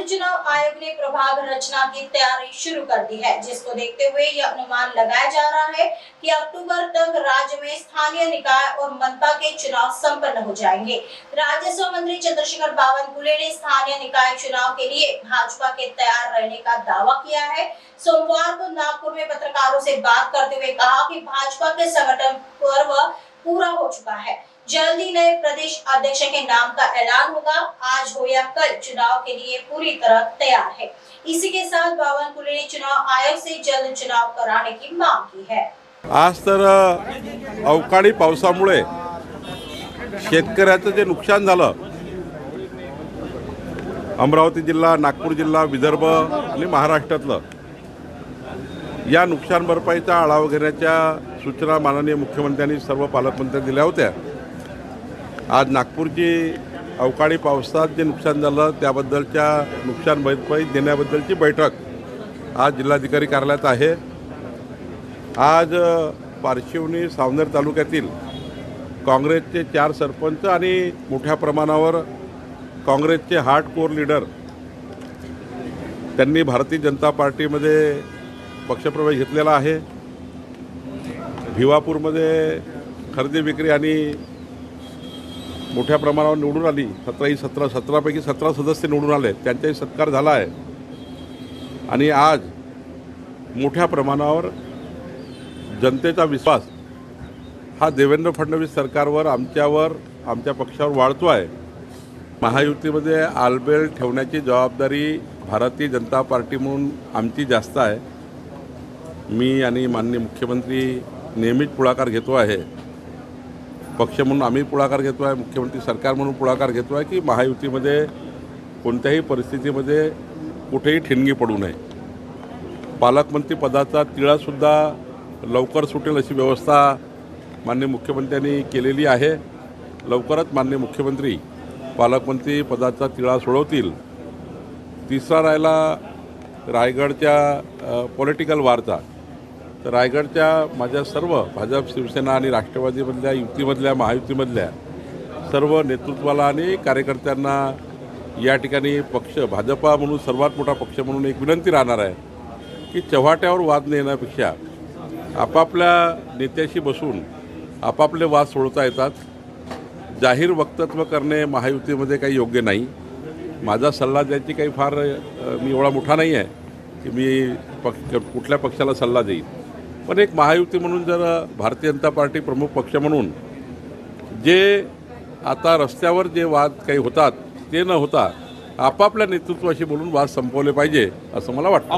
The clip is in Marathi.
चुनाव आयोग ने प्रभाग रचना की तैयारी शुरू कर दी है, जिसको देखते हुए यह अनुमान लगाया जा रहा है कि अक्टूबर तक राज्य में स्थानीय निकाय और मनपा के चुनाव संपन्न हो जाएंगे। राजस्व मंत्री चंद्रशेखर बावनकुले ने स्थानीय निकाय चुनाव के लिए भाजपा के तैयार रहने का दावा किया है। सोमवार को नागपुर में पत्रकारों से बात करते हुए कहा कि भाजपा के संगठन पर्व पूरा हो चुका है, जल्द ही नए प्रदेश अध्यक्ष के नाम का ऐलान होगा। आज हो या कल चुनाव के लिए पूरी तरह तैयार है। इसी के साथ बावनकुले ने चुनाव आयोग से जल्द चुनाव कराने की मांग की है। आज तर अवकाळी पावसामुळे शेतकऱ्याचं जे नुकसान झालं, अमरावती जिल्हा, नागपूर जिल्हा, विदर्भ आणि महाराष्ट्रातलं, या नुकसान भरपाईचा आढावा घेण्याच्या सूचना माननीय मुख्यमंत्र्यांनी सर्व पालकमंत्र्यांनी दिल्या होत्या। आज नागपूरची अवकाळी पावसात जे नुकसान झालं त्याबद्दलच्या नुकसान भरपाई देण्याबद्दलची बैठक आज जिल्हाधिकारी कार्यालयात आहे। आज पारशिवनी सावनेर तालुक्यातील काँग्रेसचे 4 सरपंच आणि मोठ्या प्रमाणावर काँग्रेसचे हार्डकोर लीडर त्यांनी भारतीय जनता पार्टीमध्ये पक्षप्रवेश घेतलेला आहे। भिवापूरमध्ये खरेदी विक्री आणि मोठ्या प्रमाणावर निवडून आली। 17 पैकी 17 सदस्य निवडून आले, त्यांचाही सत्कार झाला आहे। आणि आज मोठ्या प्रमाणावर जनतेचा विश्वास हा देवेंद्र फडणवीस सरकारवर, आमच्यावर, आमच्या पक्षावर वाढतो आहे। महायुतीमध्ये आलबेल ठेवण्याची जबाबदारी भारतीय जनता पार्टी म्हणून आमची जास्त आहे। मी आणि माननीय मुख्यमंत्री नेहमीच पुढाकार घेतो आहे, पक्ष म्हणून आम्ही पुढाकार घेतो आहे, मुख्यमंत्री सरकार म्हणून पुढाकार घेतो आहे की महायुतीमध्ये कोणत्याही परिस्थितीमध्ये कुठेही ठिणगी पडू नये। पालकमंत्री पदाचा तिळासुद्धा लवकर सुटेल अशी व्यवस्था माननीय मुख्यमंत्र्यांनी केलेली आहे। लवकरच माननीय मुख्यमंत्री पालकमंत्री पदाचा तिळा सोडवतील। तिसरा राहिला रायगडच्या पॉलिटिकल वारचा, तर रायगडच्या माझ्या सर्व भाजप, शिवसेना आणि राष्ट्रवादीमधल्या, युतीमधल्या, महायुतीमधल्या सर्व नेतृत्वाला आणि कार्यकर्त्यांना या ठिकाणी पक्ष, भाजपा म्हणून सर्वात मोठा पक्ष म्हणून एक विनंती राहणार आहे की चव्हाट्यावर वाद नेण्यापेक्षा आपापल्या नेत्याशी बसून आपापले वाद सोडवता येतात। जाहीर वक्तव्य करणे महायुतीमध्ये काही योग्य नाही। माझा सल्ला द्यायची काही फार मी एवढा मोठा नाही आहे की मी कुठल्या पक्षाला सल्ला देईन, पण एक महायुती म्हणून जर भारतीय जनता पार्टी प्रमुख पक्ष म्हणून जे आता रस्त्यावर जे वाद काही होतात ते न होता आपापल्या नेतृत्वाशी बोलून वाद संपवले पाहिजे असं मला वाटतं।